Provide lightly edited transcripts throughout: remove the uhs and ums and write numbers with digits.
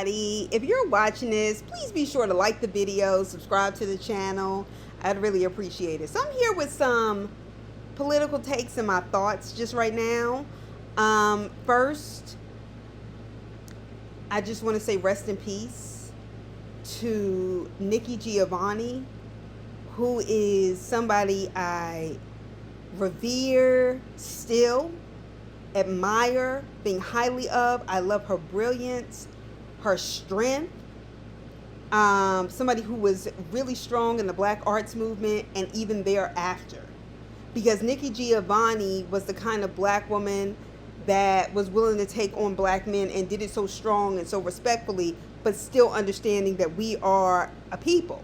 everybody. If you're watching this, please be sure to like the video, subscribe to the channel. I'd really appreciate it. So I'm here with some political takes and my thoughts just right now. First, I just want to say rest in peace to Nikki Giovanni, who is somebody I revere still, admire, think highly of. I love her brilliance, her strength. Somebody who was really strong in the Black arts movement and even thereafter. Because Nikki Giovanni was the kind of Black woman that was willing to take on Black men and did it so strong and so respectfully, but still understanding that we are a people.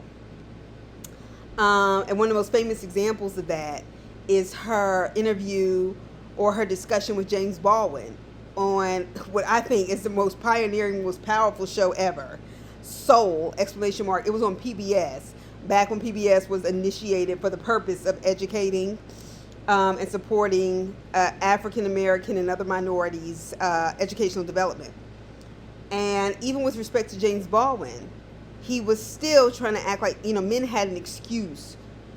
And one of the most famous examples of that is her interview or her discussion with James Baldwin on what I think is the most pioneering, most powerful show ever, Soul, ! It was on PBS, back when PBS was initiated for the purpose of educating and supporting African American and other minorities' educational development. And even with respect to James Baldwin, he was still trying to act like, men had an excuse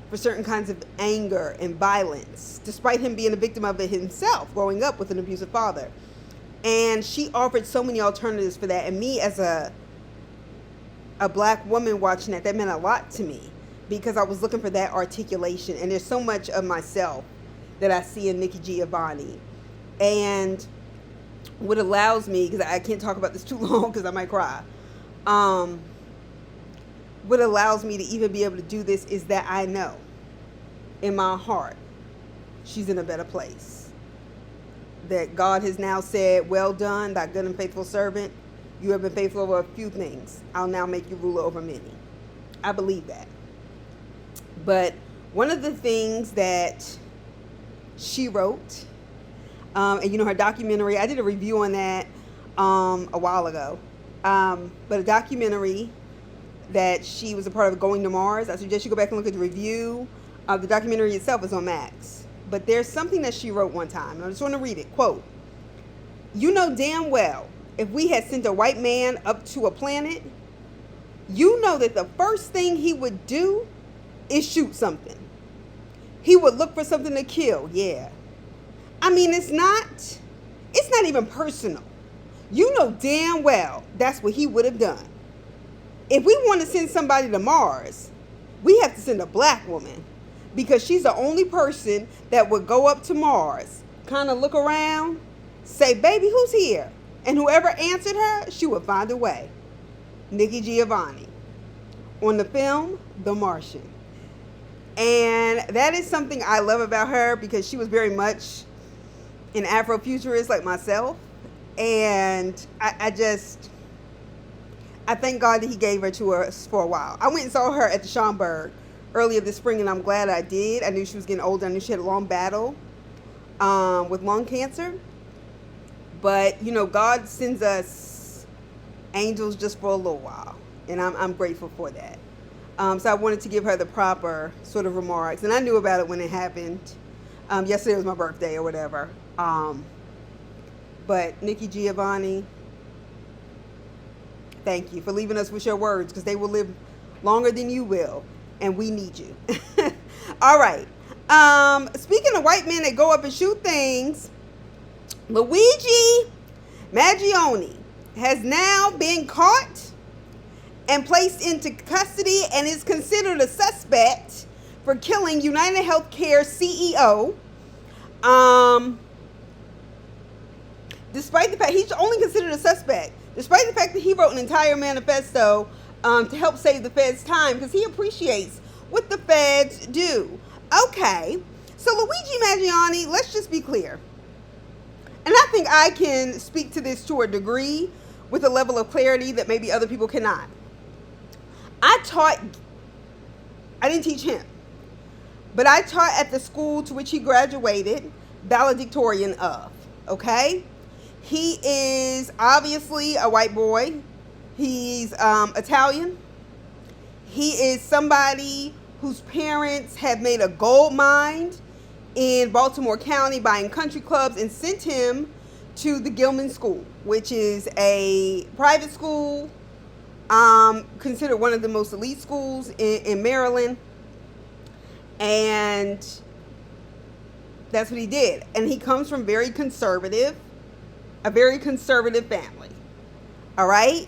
for certain kinds of anger and violence, despite him being a victim of it himself, growing up with an abusive father. And she offered so many alternatives for that. And me as a Black woman watching that meant a lot to me, because I was looking for that articulation. And there's so much of myself that I see in Nikki Giovanni. And what allows me, because I can't talk about this too long because I might cry, what allows me to even be able to do this is that I know in my heart she's in a better place. That God has now said, well done, thy good and faithful servant. You have been faithful over a few things. I'll now make you ruler over many. I believe that. But one of the things that she wrote, and her documentary, I did a review on that a while ago. But a documentary that she was a part of, Going to Mars. I suggest you go back and look at the review. The documentary itself is on Max. But there's something that she wrote one time, and I just want to read it. Quote, "You know damn well, if we had sent a white man up to a planet, you know that the first thing he would do is shoot something. He would look for something to kill, yeah. I mean, it's not even personal. You know damn well that's what he would have done. If we want to send somebody to Mars, we have to send a Black woman, because she's the only person that would go up to Mars, kind of look around, say, baby, who's here? And whoever answered her, she would find a way." Nikki Giovanni on the film The Martian. And that is something I love about her, because she was very much an Afrofuturist like myself. And I thank God that he gave her to us for a while. I went and saw her at the Schomburg earlier this spring, and I'm glad I did. I knew she was getting older. I knew she had a long battle with lung cancer. But, God sends us angels just for a little while, and I'm grateful for that. So I wanted to give her the proper sort of remarks, and I knew about it when it happened. Yesterday was my birthday or whatever. But Nikki Giovanni, thank you for leaving us with your words, because they will live longer than you will, and we need you. All right. Speaking of white men that go up and shoot things, Luigi Mangione has now been caught and placed into custody and is considered a suspect for killing United Healthcare CEO. Despite the fact he's only considered a suspect, despite the fact that he wrote an entire manifesto to help save the feds time, because he appreciates what the feds do. Okay, so Luigi Mangione, let's just be clear. And I think I can speak to this to a degree with a level of clarity that maybe other people cannot. I didn't teach him, but I taught at the school to which he graduated valedictorian of, okay? He is obviously a white boy. He's Italian. He is somebody whose parents have made a gold mine in Baltimore County, buying country clubs, and sent him to the Gilman School, which is a private school, considered one of the most elite schools in Maryland. And that's what he did. And he comes from a very conservative family. All right?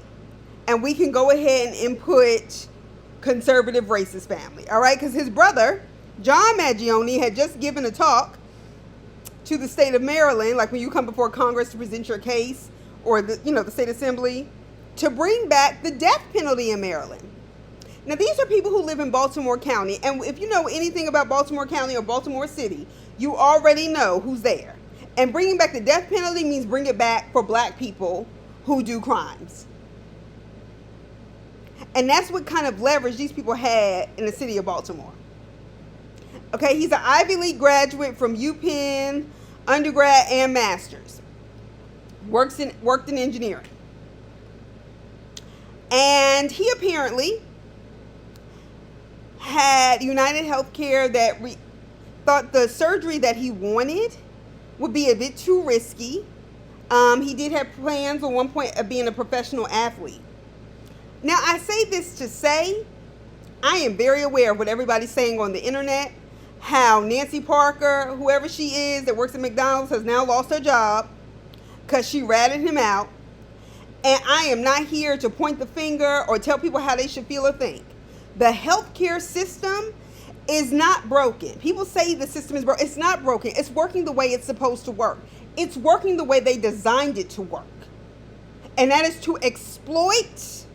And we can go ahead and input conservative racist family. All right? Because his brother, John Mangione, had just given a talk to the state of Maryland, like when you come before Congress to present your case, or the state assembly, to bring back the death penalty in Maryland. Now, these are people who live in Baltimore County, and if you know anything about Baltimore County or Baltimore City, you already know who's there. And bringing back the death penalty means bring it back for black people who do crimes. And that's what kind of leverage these people had in the city of Baltimore. Okay, he's an Ivy League graduate from UPenn, undergrad and master's. Worked in engineering. And he apparently had United Healthcare that thought the surgery that he wanted would be a bit too risky. He did have plans at one point of being a professional athlete. Now, I say this to say, I am very aware of what everybody's saying on the internet, how Nancy Parker, whoever she is that works at McDonald's, has now lost her job because she ratted him out. And I am not here to point the finger or tell people how they should feel or think. The healthcare system is not broken. People say the system is broken. It's not broken. It's working the way it's supposed to work. It's working the way they designed it to work. And that is to exploit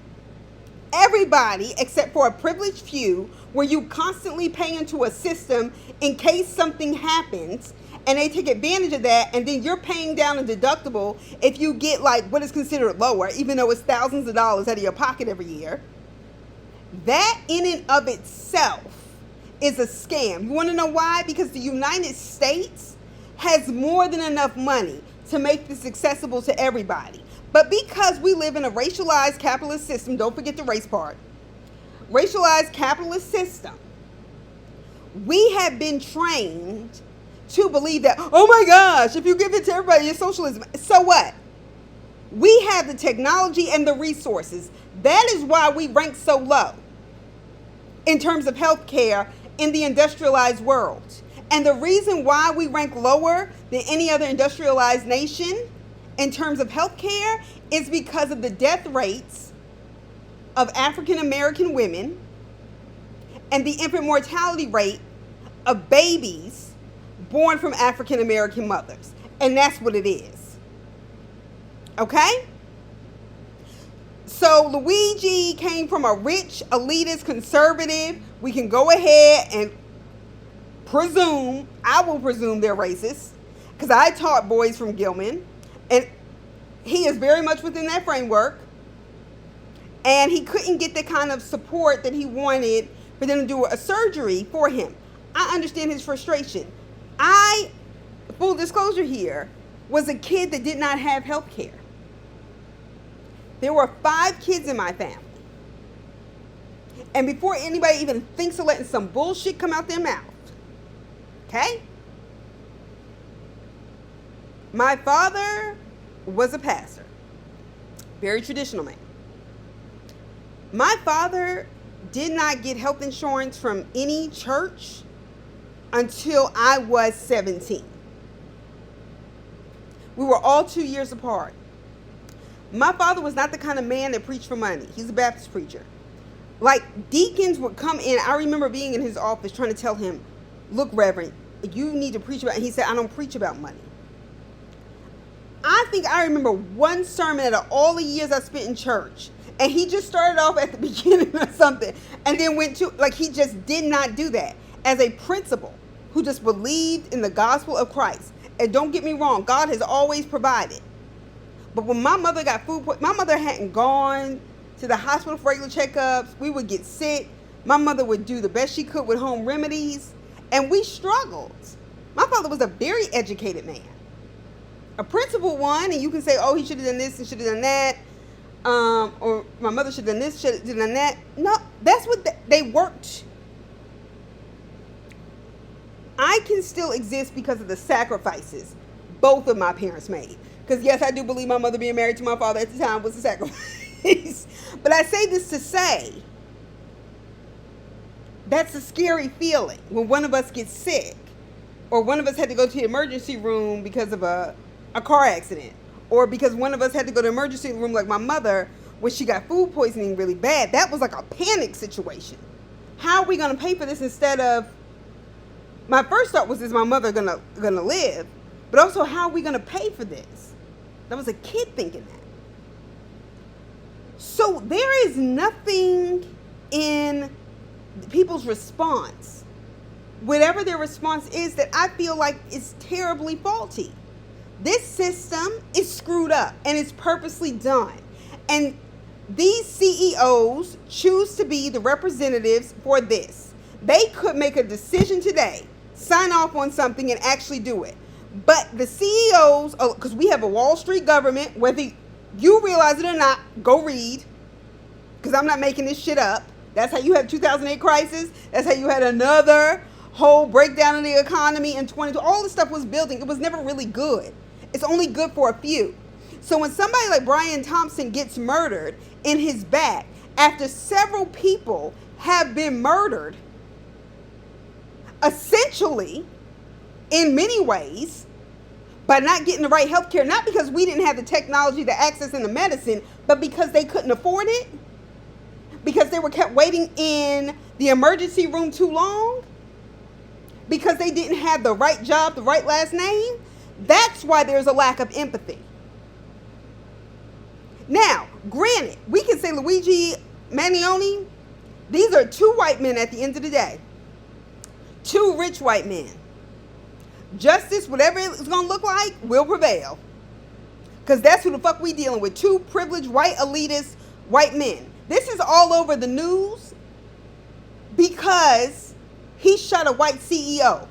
everybody except for a privileged few, where you constantly pay into a system in case something happens, and they take advantage of that, and then you're paying down a deductible if you get like what is considered lower, even though it's thousands of dollars out of your pocket every year. That in and of itself is a scam. You want to know why? Because the United States has more than enough money to make this accessible to everybody. But because we live in a racialized capitalist system, don't forget the race part, racialized capitalist system, we have been trained to believe that, oh my gosh, if you give it to everybody, it's socialism. So what? We have the technology and the resources. That is why we rank so low in terms of healthcare in the industrialized world. And the reason why we rank lower than any other industrialized nation in terms of healthcare is because of the death rates of African American women and the infant mortality rate of babies born from African American mothers. And that's what it is. Okay? So Luigi came from a rich, elitist, conservative. We can go ahead and presume, I will presume they're racist, because I taught boys from Gilman, and he is very much within that framework. And he couldn't get the kind of support that he wanted for them to do a surgery for him. I understand his frustration. I, full disclosure here, was a kid that did not have health care. There were 5 kids in my family. And before anybody even thinks of letting some bullshit come out their mouth, okay? My father was a pastor, very traditional man. My father did not get health insurance from any church until I was 17. We were all 2 years apart. My father was not the kind of man that preached for money. He's a Baptist preacher. Like, deacons would come in. I remember being in his office trying to tell him, look, Reverend, you need to preach about, and he said, I don't preach about money. I think I remember one sermon out of all the years I spent in church, and he just started off at the beginning or something, and then went to, like, he just did not do that. As a principal who just believed in the gospel of Christ. And don't get me wrong, God has always provided. But when my mother got food, my mother hadn't gone to the hospital for regular checkups. We would get sick. My mother would do the best she could with home remedies. And we struggled. My father was a very educated man. A principled one, and you can say, oh, he should have done this and should have done that. Or my mother should have done this, should have done that. No, that's what they worked. I can still exist because of the sacrifices both of my parents made. Because yes, I do believe my mother being married to my father at the time was a sacrifice. But I say this to say, that's a scary feeling when one of us gets sick, or one of us had to go to the emergency room because of a car accident, or because one of us had to go to the emergency room, like my mother, when she got food poisoning really bad. That was like a panic situation. How are we going to pay for this? Instead of, my first thought was, is my mother gonna live? But also, how are we going to pay for this? That was a kid thinking that. So there is nothing in people's response, whatever their response is, that I feel like is terribly faulty. This system is screwed up, and it's purposely done. And these CEOs choose to be the representatives for this. They could make a decision today, sign off on something, and actually do it. But the CEOs, because we have a Wall Street government, whether you realize it or not, go read, because I'm not making this shit up. That's how you had 2008 crisis. That's how you had another whole breakdown in the economy in 2020. All this stuff was building. It was never really good. It's only good for a few. So when somebody like Brian Thompson gets murdered in his back after several people have been murdered, essentially, in many ways, by not getting the right health care, not because we didn't have the technology, the access, and the medicine, but because they couldn't afford it, because they were kept waiting in the emergency room too long, because they didn't have the right job, the right last name. That's why there's a lack of empathy. Now, granted, we can say Luigi, Mangione, these are two white men at the end of the day. Two rich white men. Justice, whatever it's going to look like, will prevail. Because that's who the fuck we dealing with. Two privileged, white, elitist, white men. This is all over the news because he shot a white CEO.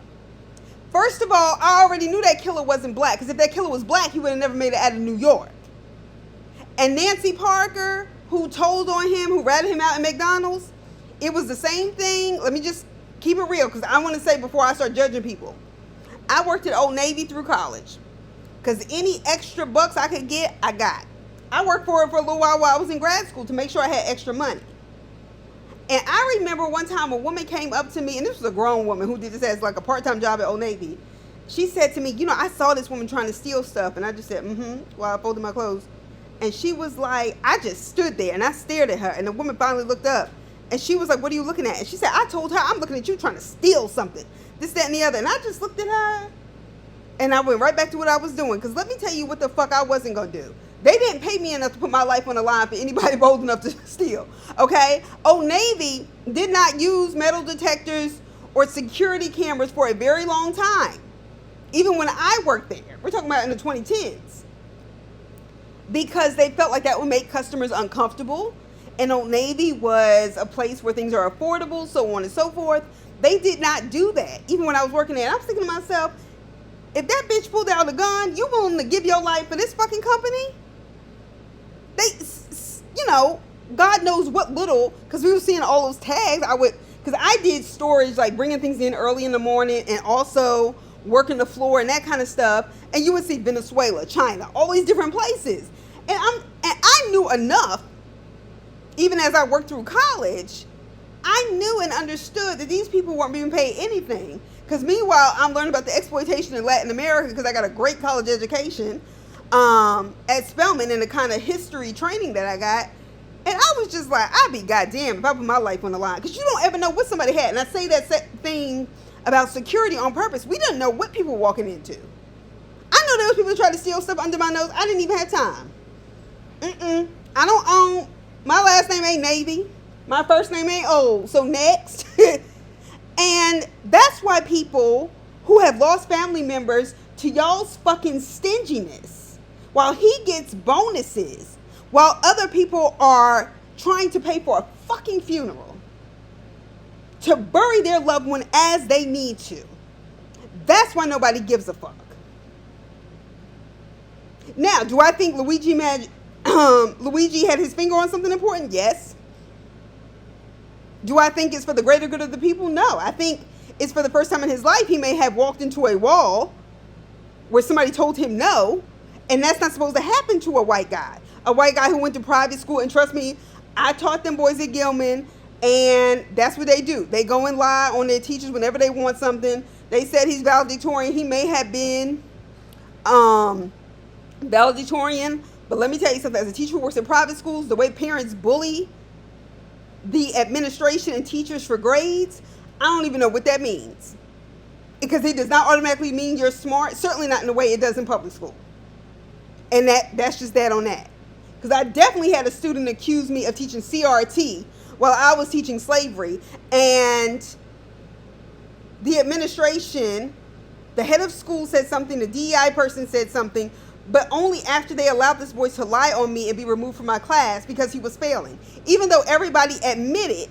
First of all, I already knew that killer wasn't black, because if that killer was black, he would have never made it out of New York. And Nancy Parker, who told on him, who ratted him out at McDonald's, it was the same thing. Let me just keep it real, because I want to say before I start judging people, I worked at Old Navy through college, because any extra bucks I could get, I got. I worked for it for a little while I was in grad school to make sure I had extra money. And I remember one time a woman came up to me, and this was a grown woman who did this as like a part-time job at Old Navy. She said to me, you know, I saw this woman trying to steal stuff. And I just said, while I folded my clothes. And she was like, I just stood there and I stared at her. And the woman finally looked up. And she was like, what are you looking at? And she said, I told her, I'm looking at you trying to steal something. This, that, and the other. And I just looked at her. And I went right back to what I was doing. Because let me tell you what the fuck I wasn't going to do. They didn't pay me enough to put my life on the line for anybody bold enough to steal. Okay? Old Navy did not use metal detectors or security cameras for a very long time. Even when I worked there. We're talking about in the 2010s. Because they felt like that would make customers uncomfortable. And Old Navy was a place where things are affordable, so on and so forth. They did not do that. Even when I was working there. And I was thinking to myself, if that bitch pulled out a gun, you willing to give your life for this fucking company? They, you know, God knows what little, because we were seeing all those tags. Because I did storage, like bringing things in early in the morning and also working the floor and that kind of stuff. And you would see Venezuela, China, all these different places. And I knew enough, even as I worked through college, I knew and understood that these people weren't being paid anything. Because meanwhile, I'm learning about the exploitation in Latin America, because I got a great college education at Spelman and the kind of history training that I got. And I was just like, I'd be goddamn if I put my life on the line. Because you don't ever know what somebody had. And I say that thing about security on purpose. We didn't know what people were walking into. I know there was people who tried to steal stuff under my nose. I didn't even have time. I don't own, my last name ain't Navy. My first name ain't old. So next. And that's why people who have lost family members to y'all's fucking stinginess, while he gets bonuses, while other people are trying to pay for a fucking funeral to bury their loved one as they need to. That's why nobody gives a fuck. Now, do I think Luigi had his finger on something important? Yes. Do I think it's for the greater good of the people? No. I think it's for the first time in his life he may have walked into a wall where somebody told him no, And that's not supposed to happen to a white guy. A white guy who went to private school. And trust me, I taught them boys at Gilman. And that's what they do. They go and lie on their teachers whenever they want something. They said he's valedictorian. He may have been valedictorian. But let me tell you something. As a teacher who works in private schools, the way parents bully the administration and teachers for grades, I don't even know what that means. Because it does not automatically mean you're smart. Certainly not in the way it does in public school. And that's just that on that. Because I definitely had a student accuse me of teaching CRT while I was teaching slavery. And the administration, the head of school said something, the DEI person said something, but only after they allowed this boy to lie on me and be removed from my class because he was failing. Even though everybody admitted,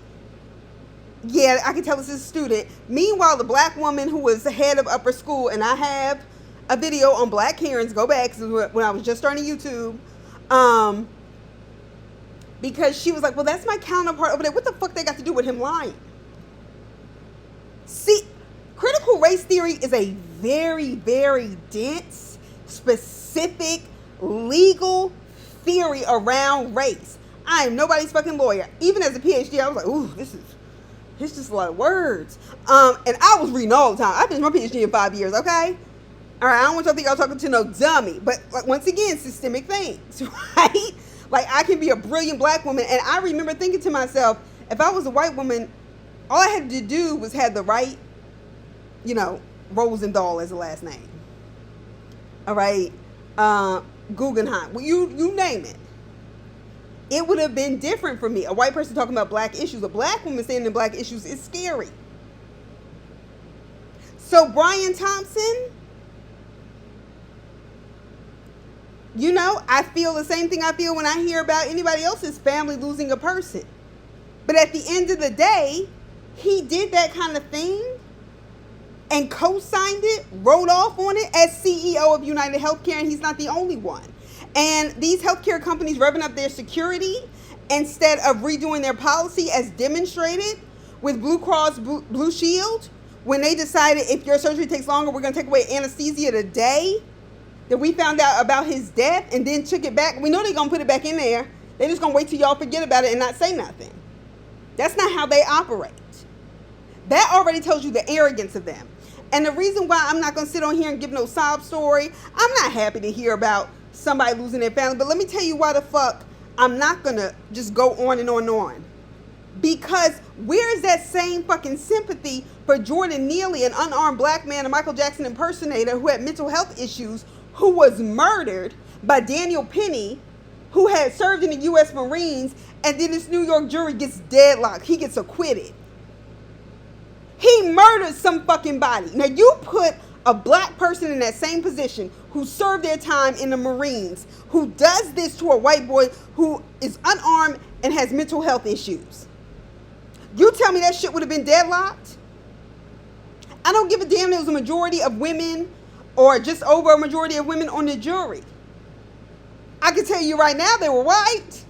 yeah, I can tell this is a student. Meanwhile, the black woman who was the head of upper school, and I have a video on Black Karens, go back, when I was just starting YouTube, because she was like, well, that's my counterpart over there. What the fuck they got to do with him lying? See, critical race theory is a very, very dense, specific, legal theory around race. I am nobody's fucking lawyer. Even as a PhD, I was like, ooh, it's just a lot of words. And I was reading all the time. I finished my PhD in 5 years, okay? All right, I don't want y'all to think I was talking to no dummy. But like, once again, systemic things, right? Like, I can be a brilliant black woman. And I remember thinking to myself, if I was a white woman, all I had to do was have the right, Rosendahl as a last name. All right? Guggenheim. Well, you name it. It would have been different for me. A white person talking about black issues. A black woman standing in black issues is scary. So Brian Thompson, I feel the same thing I feel when I hear about anybody else's family losing a person. But at the end of the day, he did that kind of thing and co-signed it, wrote off on it as CEO of United Healthcare, and he's not the only one. And these healthcare companies revving up their security instead of redoing their policy as demonstrated with Blue Cross Blue Shield, when they decided if your surgery takes longer, we're going to take away anesthesia today, that we found out about his death and then took it back. We know they're going to put it back in there. They're just going to wait till y'all forget about it and not say nothing. That's not how they operate. That already tells you the arrogance of them. And the reason why I'm not going to sit on here and give no sob story, I'm not happy to hear about somebody losing their family. But let me tell you why the fuck I'm not going to just go on and on and on. Because where is that same fucking sympathy for Jordan Neely, an unarmed black man, a Michael Jackson impersonator who had mental health issues, who was murdered by Daniel Penny, who had served in the U.S. Marines, and then this New York jury gets deadlocked. He gets acquitted. He murdered some fucking body. Now you put a black person in that same position who served their time in the Marines, who does this to a white boy who is unarmed and has mental health issues. You tell me that shit would have been deadlocked? I don't give a damn there was a majority of women or just over a majority of women on the jury. I can tell you right now they were white.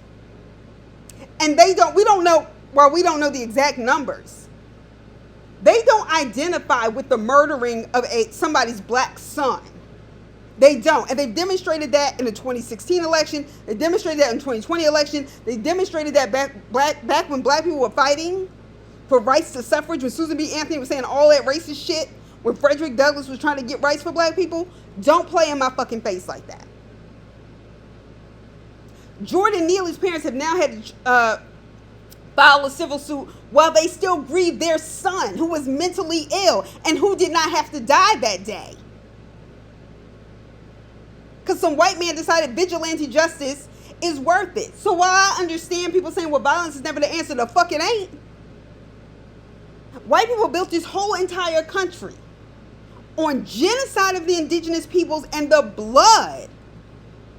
And we don't know the exact numbers. They don't identify with the murdering of somebody's black son. They don't. And they've demonstrated that in the 2016 election. They demonstrated that in the 2020 election. They demonstrated that back when black people were fighting for rights to suffrage, when Susan B. Anthony was saying all that racist shit, when Frederick Douglass was trying to get rights for black people. Don't play in my fucking face like that. Jordan Neely's parents have now had to file a civil suit while they still grieve their son who was mentally ill and who did not have to die that day. Because some white man decided vigilante justice is worth it. So while I understand people saying, well, violence is never the answer, the fuck it ain't. White people built this whole entire country on genocide of the indigenous peoples and the blood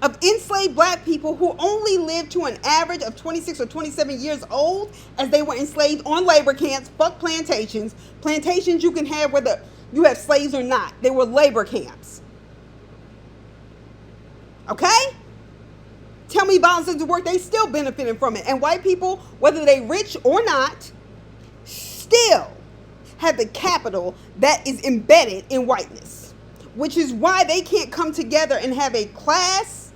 of enslaved black people who only lived to an average of 26 or 27 years old as they were enslaved on labor camps. Fuck plantations. Plantations you can have whether you have slaves or not. They were labor camps. Okay? Tell me violence doesn't work. They still benefiting from it. And white people, whether they rich or not, still have the capital that is embedded in whiteness. which is why they can't come together and have a class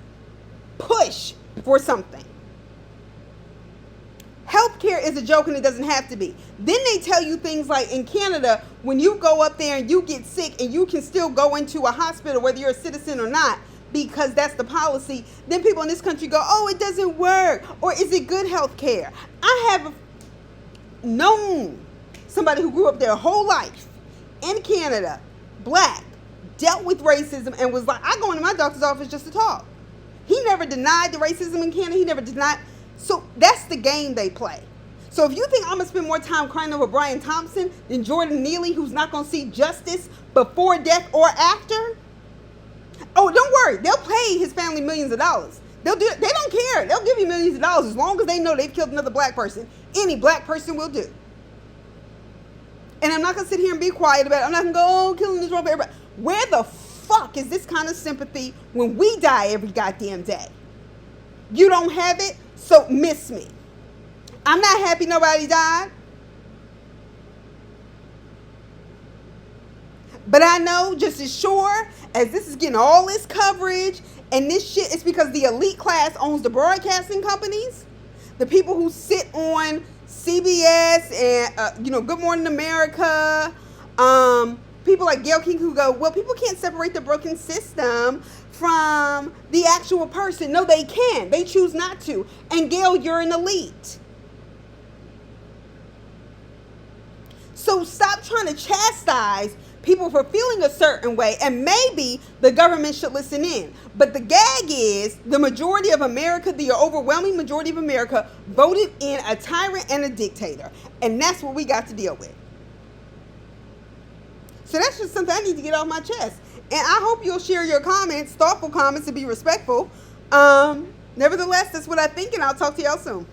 push for something. Healthcare is a joke, and it doesn't have to be. Then they tell you things like in Canada, when you go up there and you get sick and you can still go into a hospital whether you're a citizen or not, because that's the policy. Then people in this country go, oh, it doesn't work. Or is it good healthcare? I have known somebody who grew up their whole life in Canada, black, dealt with racism, and was like, I go into my doctor's office just to talk. He never denied the racism in Canada. He never denied. So that's the game they play. So if you think I'm going to spend more time crying over Brian Thompson than Jordan Neely, who's not going to see justice before death or after, oh, don't worry. They'll pay his family millions of dollars. They'll do it. They don't care. They'll give you millions of dollars as long as they know they've killed another black person. Any black person will do. And I'm not going to sit here and be quiet about it. I'm not going to go, oh, killing is wrong for everybody. Where the fuck is this kind of sympathy when we die every goddamn day? You don't have it, so miss me. I'm not happy nobody died. But I know just as sure as this is getting all this coverage and this shit, it's because the elite class owns the broadcasting companies. The people who sit on CBS and, Good Morning America. People like Gayle King who go, well, people can't separate the broken system from the actual person. No, they can. They choose not to. And Gayle, you're an elite. So stop trying to chastise people for feeling a certain way, and maybe the government should listen in. But the gag is the majority of America, the overwhelming majority of America, voted in a tyrant and a dictator. And that's what we got to deal with. So that's just something I need to get off my chest. And I hope you'll share your comments, thoughtful comments, and be respectful. Nevertheless, that's what I think, and I'll talk to y'all soon.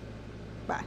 Bye.